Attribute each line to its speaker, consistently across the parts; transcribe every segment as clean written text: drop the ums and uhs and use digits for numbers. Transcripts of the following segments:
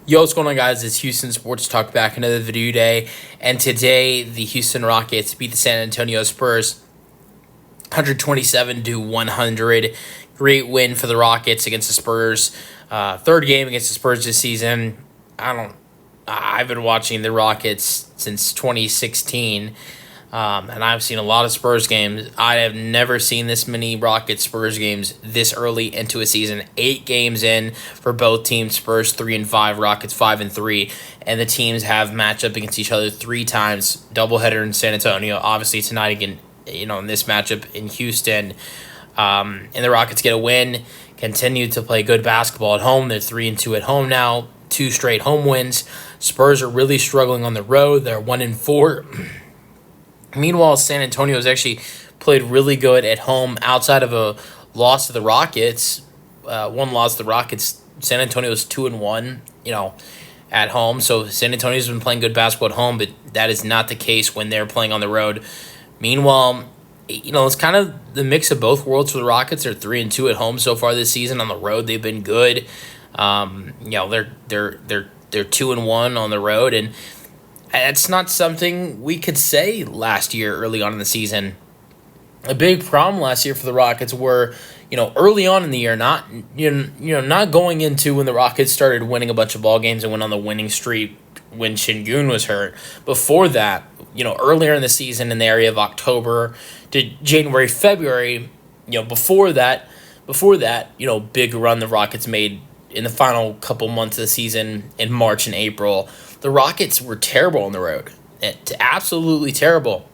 Speaker 1: Yo, what's going on, guys? It's Houston Sports Talk back another video day, and today the Houston Rockets beat the San Antonio Spurs 127 to 100. Great win for the Rockets against the Spurs. Third game against the Spurs this season. I've been watching the Rockets since 2016. And I've seen a lot of Spurs games. I have never seen this many Rockets Spurs games this early into a season. 8 games in for both teams. Spurs 3-5, Rockets 5-3, and the teams have matched up against each other 3 times. Doubleheader in San Antonio. Obviously tonight again, in this matchup in Houston, and the Rockets get a win. Continue to play good basketball at home. They're 3-2 at home now. 2 straight home wins. Spurs are really struggling on the road. They're 1-4. Meanwhile, San Antonio has actually played really good at home outside of a loss to the Rockets. One loss to the Rockets. San Antonio is 2-1, at home. So San Antonio's been playing good basketball at home, but that is not the case when they're playing on the road. Meanwhile, it's kind of the mix of both worlds for the Rockets. They're 3-2 at home so far this season. On the road, they've been good. They're 2-1 on the road, and it's not something we could say last year early on in the season. A big problem last year for the Rockets were, early on in the year, not going into when the Rockets started winning a bunch of ball games and went on the winning streak when Şengün was hurt. Before that, earlier in the season in the area of October to January, February, before that, big run the Rockets made in the final couple months of the season in March and April. The Rockets were terrible on the road. Absolutely terrible.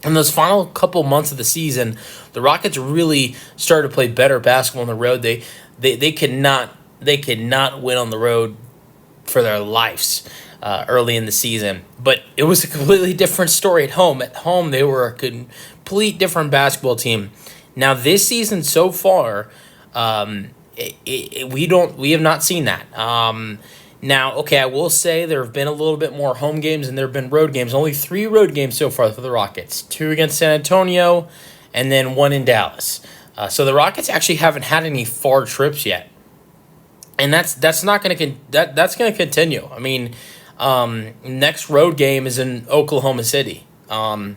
Speaker 1: In those final couple months of the season, the Rockets really started to play better basketball on the road. They could not win on the road for their lives early in the season. But it was a completely different story at home. At home, they were a complete different basketball team. Now this season so far, we have not seen that. Now, okay, I will say there have been a little bit more home games and there have been road games. Only 3 road games so far for the Rockets. 2 against San Antonio and then 1 in Dallas. So the Rockets actually haven't had any far trips yet. And that's not going to that's going to continue. I mean, next road game is in Oklahoma City. I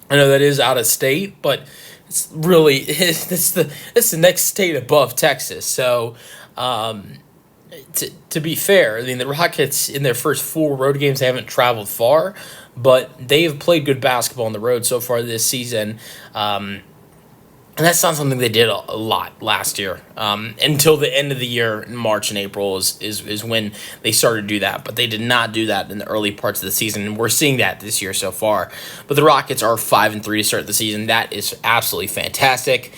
Speaker 1: know that is out of state, but it's really it's the next state above Texas. So, To be fair, I mean, the Rockets in their first 4 road games they haven't traveled far, but they have played good basketball on the road so far this season. And that's not something they did a lot last year. Until the end of the year, in March and April is when they started to do that. But they did not do that in the early parts of the season, and we're seeing that this year so far. But the Rockets are 5-3 to start the season. That is absolutely fantastic.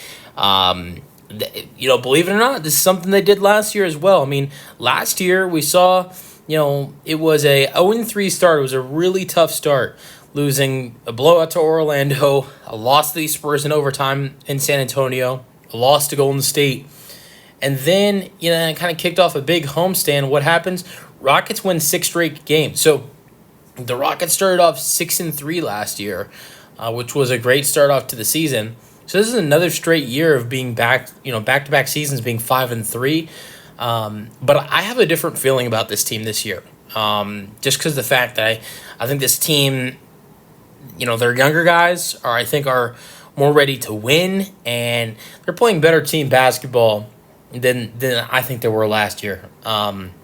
Speaker 1: Believe it or not, this is something they did last year as well. I mean, last year we saw, it was a 0-3 start. It was a really tough start, losing a blowout to Orlando, a loss to the Spurs in overtime in San Antonio, a loss to Golden State, and then, it kind of kicked off a big homestand. What happens? Rockets win 6 straight games. So the Rockets started off 6-3 last year, which was a great start off to the season. So this is another straight year of being back-to-back seasons being 5-3. But I have a different feeling about this team this year. Just because of the fact that I think this team, their younger guys are more ready to win, and they're playing better team basketball than I think they were last year. And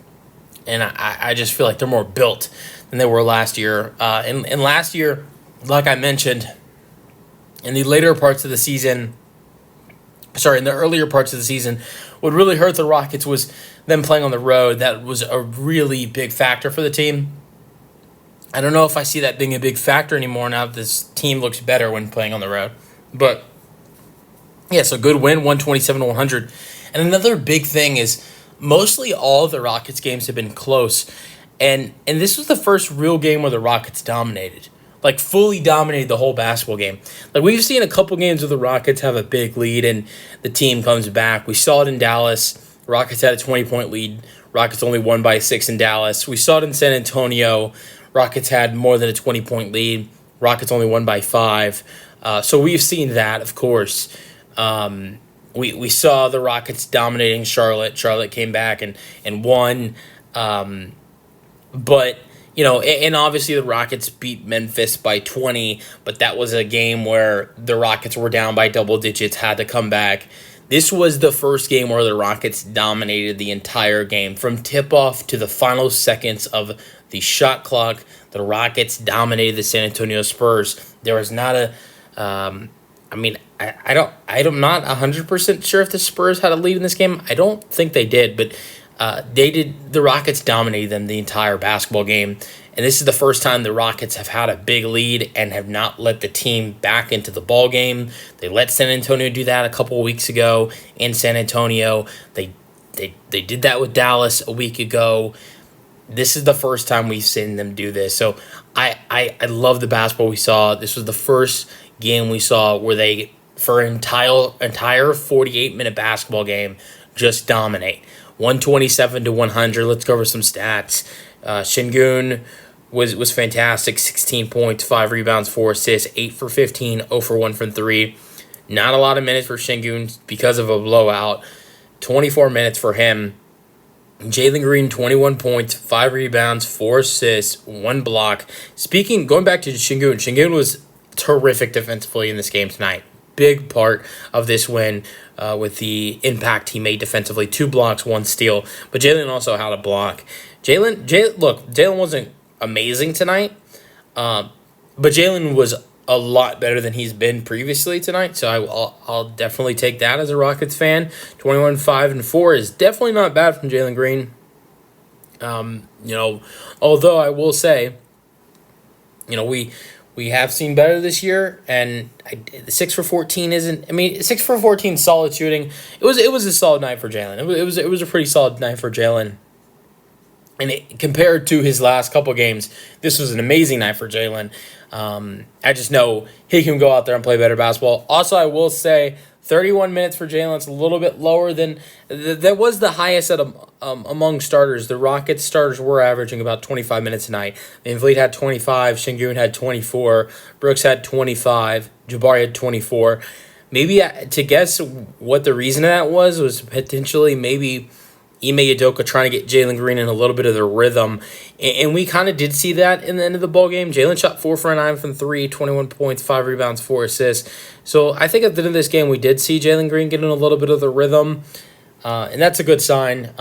Speaker 1: I just feel like they're more built than they were last year. And last year, like I mentioned, in the earlier parts of the season, what really hurt the Rockets was them playing on the road. That was a really big factor for the team. I don't know if I see that being a big factor anymore now that this team looks better when playing on the road. But, yeah, so good win, 127-100. And another big thing is mostly all of the Rockets games have been close. And this was the first real game where the Rockets dominated. Fully dominated the whole basketball game. We've seen a couple games where the Rockets have a big lead and the team comes back. We saw it in Dallas. Rockets had a 20-point lead. Rockets only won by 6 in Dallas. We saw it in San Antonio. Rockets had more than a 20-point lead. Rockets only won by 5. So we've seen that, of course. We saw the Rockets dominating Charlotte. Charlotte came back and won. But, and obviously the Rockets beat Memphis by 20, but that was a game where the Rockets were down by double digits, had to come back. This was the first game where the Rockets dominated the entire game. From tip-off to the final seconds of the shot clock, the Rockets dominated the San Antonio Spurs. There was not a... I'm not 100% sure if the Spurs had a lead in this game. I don't think they did, but they did. The Rockets dominated them the entire basketball game, and this is the first time the Rockets have had a big lead and have not let the team back into the ball game. They let San Antonio do that a couple of weeks ago in San Antonio. They did that with Dallas a week ago. This is the first time we've seen them do this. So I love the basketball we saw. This was the first game we saw where they, for an entire 48-minute basketball game, just dominate. 127-100. Let's go over some stats. Şengün was fantastic. 16 points, 5 rebounds, 4 assists, 8 for 15, 0 for 1 from 3. Not a lot of minutes for Şengün because of a blowout. 24 minutes for him. Jalen Green, 21 points, 5 rebounds, 4 assists, 1 block. Going back to Şengün was terrific defensively in this game tonight. Big part of this win with the impact he made defensively. 2 blocks, 1 steal. But Jalen also had a block. Jalen wasn't amazing tonight, but Jalen was a lot better than he's been previously tonight. So I'll definitely take that as a Rockets fan. 21, 5, and 4 is definitely not bad from Jalen Green. Although I will say, we have seen better this year, and 6 for 14 isn't. 6 for 14 solid shooting. It was a solid night for Jalen. It was a pretty solid night for Jalen. And compared to his last couple games, this was an amazing night for Jalen. I just know he can go out there and play better basketball. Also, I will say 31 minutes for Jalen. It's a little bit lower than that was the highest among starters. The Rockets starters were averaging about 25 minutes a night. VanVleet had 25. Şengün had 24. Brooks had 25. Jabari had 24. Maybe to guess what the reason of that was potentially maybe Ime Udoka trying to get Jalen Green in a little bit of the rhythm. And we kind of did see that in the end of the ball game. Jalen shot 4 for 9 from 3, 21 points, 5 rebounds, 4 assists. So I think at the end of this game, we did see Jalen Green get in a little bit of the rhythm. And that's a good sign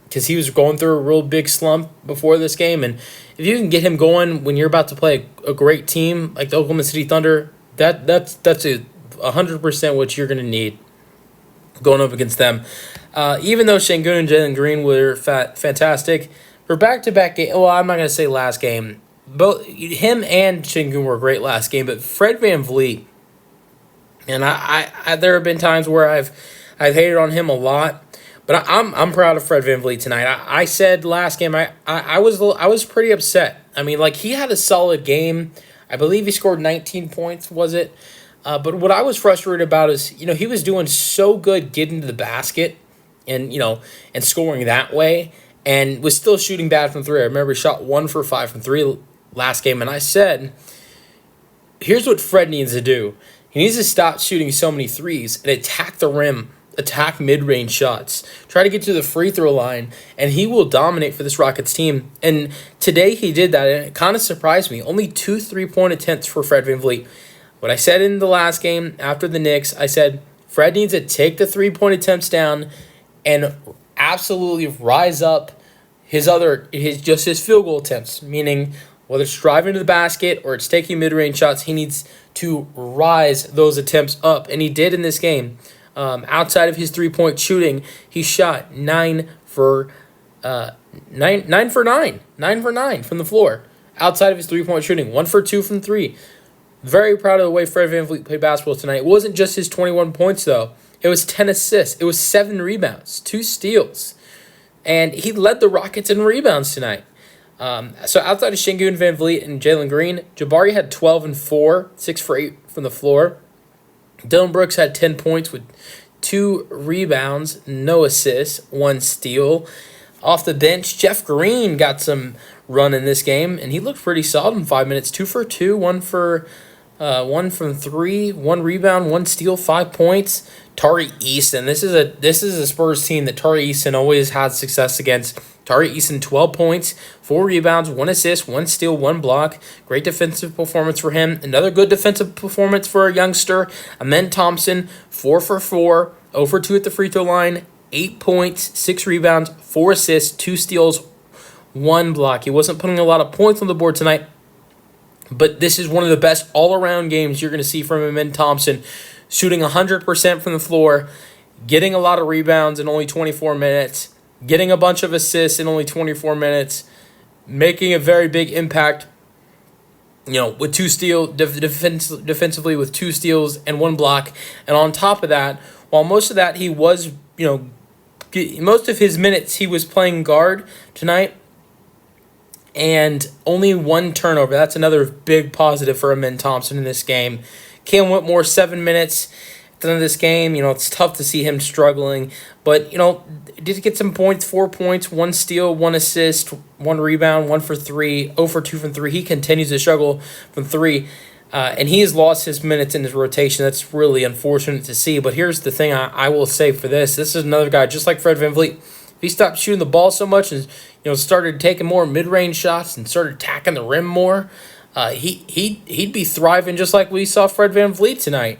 Speaker 1: because he was going through a real big slump before this game. And if you can get him going when you're about to play a great team like the Oklahoma City Thunder, that's 100% what you're going to need going up against them. Even though Şengün and Jalen Green were fantastic, for back-to-back game, well, I'm not going to say last game. Both him and Şengün were great last game, but Fred VanVleet, and I there have been times where I've hated on him a lot, but I'm proud of Fred VanVleet tonight. I said last game I was pretty upset. He had a solid game. I believe he scored 19 points, was it? But what I was frustrated about is, he was doing so good getting to the basket and scoring that way and was still shooting bad from 3. I remember he shot 1 for 5 from 3 last game, and I said, here's what Fred needs to do. He needs to stop shooting so many threes and attack the rim, attack mid-range shots, try to get to the free throw line, and he will dominate for this Rockets team. And today he did that, and it kind of surprised me. Only 2 3-point attempts for Fred VanVleet. What I said in the last game after the Knicks, I said Fred needs to take the 3-point attempts down and absolutely rise up his field goal attempts, meaning whether it's driving to the basket or it's taking mid-range shots, he needs to rise those attempts up, and he did in this game. Outside of his 3-point shooting, he shot 9 for 9 from the floor. Outside of his 3-point shooting, 1 for 2 from 3. Very proud of the way Fred VanVleet played basketball tonight. It wasn't just his 21 points, though. It was 10 assists. It was 7 rebounds, 2 steals. And he led the Rockets in rebounds tonight. So outside of Şengün, VanVleet, and Jalen Green, Jabari had 12 and 4, 6 for 8 from the floor. Dillon Brooks had 10 points with 2 rebounds, no assists, 1 steal. Off the bench, Jeff Green got some run in this game, and he looked pretty solid in 5 minutes. 2 for 2, 1 from 3, 1 rebound, 1 steal, 5 points. Tari Easton, this is a Spurs team that Tari Easton always had success against. Tari Eason, 12 points, 4 rebounds, 1 assist, 1 steal, 1 block. Great defensive performance for him. Another good defensive performance for a youngster. Amen Thompson, 4 for 4, 0 for 2 at the free throw line, 8 points, 6 rebounds, 4 assists, 2 steals, 1 block. He wasn't putting a lot of points on the board tonight, but this is one of the best all-around games you're going to see from Amen Thompson, shooting 100% from the floor, getting a lot of rebounds in only 24 minutes, getting a bunch of assists in only 24 minutes, making a very big impact, with 2 steals, defensively with 2 steals and 1 block. And on top of that, while most of that he was, most of his minutes he was playing guard tonight, and only 1 turnover. That's another big positive for Amen Thompson in this game. Cam Whitmore, 7 minutes at the end of this game. It's tough to see him struggling, but did get some points, 4 points, 1 steal, 1 assist, 1 rebound, 1 for 3, 0 for 2 from 3. He continues to struggle from 3, and he has lost his minutes in his rotation. That's really unfortunate to see, but here's the thing I will say for this. This is another guy, just like Fred VanVleet. If he stopped shooting the ball so much and started taking more mid-range shots and started attacking the rim more, he'd be thriving just like we saw Fred VanVleet tonight.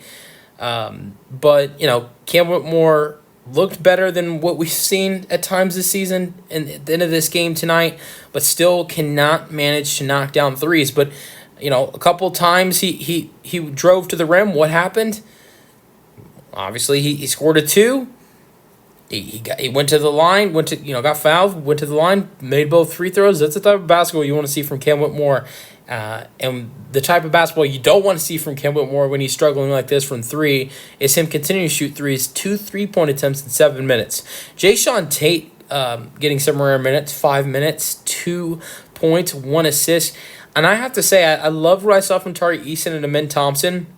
Speaker 1: But Cam Whitmore looked better than what we've seen at times this season and at the end of this game tonight, but still cannot manage to knock down threes. But a couple times he drove to the rim. What happened? Obviously, he scored a 2. He went to the line, got fouled, went to the line, made both free throws. That's the type of basketball you want to see from Cam Whitmore. And the type of basketball you don't want to see from Cam Whitmore when he's struggling like this from 3 is him continuing to shoot threes, 2 3-point attempts in 7 minutes. Jayshawn Tate getting some rare minutes, 5 minutes, 2 points, 1 assist. And I have to say, I love what I saw from Tari Eason and Amen Thompson.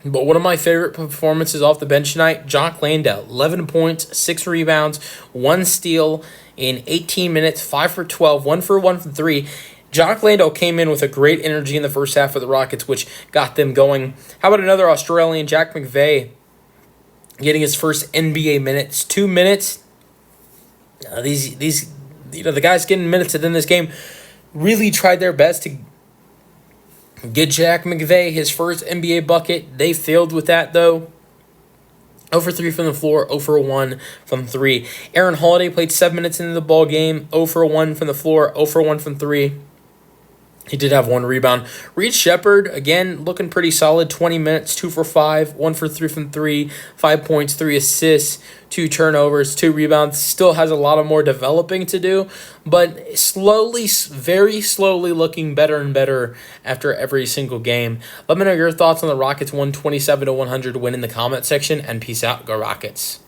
Speaker 1: But one of my favorite performances off the bench tonight, Jock Landale, 11 points, 6 rebounds, 1 steal in 18 minutes, 5 for 12, 1 for 1 from 3. Jock Landale came in with a great energy in the first half of the Rockets, which got them going. How about another Australian, Jack McVeigh, getting his first NBA minutes, 2 minutes. The guys getting minutes in this game really tried their best to get Jack McVeigh his first NBA bucket. They failed with that, though. 0 for 3 from the floor, 0 for 1 from 3. Aaron Holiday played 7 minutes into the ball game, 0 for 1 from the floor, 0 for 1 from 3. He did have 1 rebound. Reed Shepherd, again, looking pretty solid. 20 minutes, 2 for 5, 1 for 3 from 3, 5 points, 3 assists, 2 turnovers, 2 rebounds. Still has a lot of more developing to do, but slowly, very slowly looking better and better after every single game. Let me know your thoughts on the Rockets' 127-100 win in the comment section, and peace out. Go Rockets.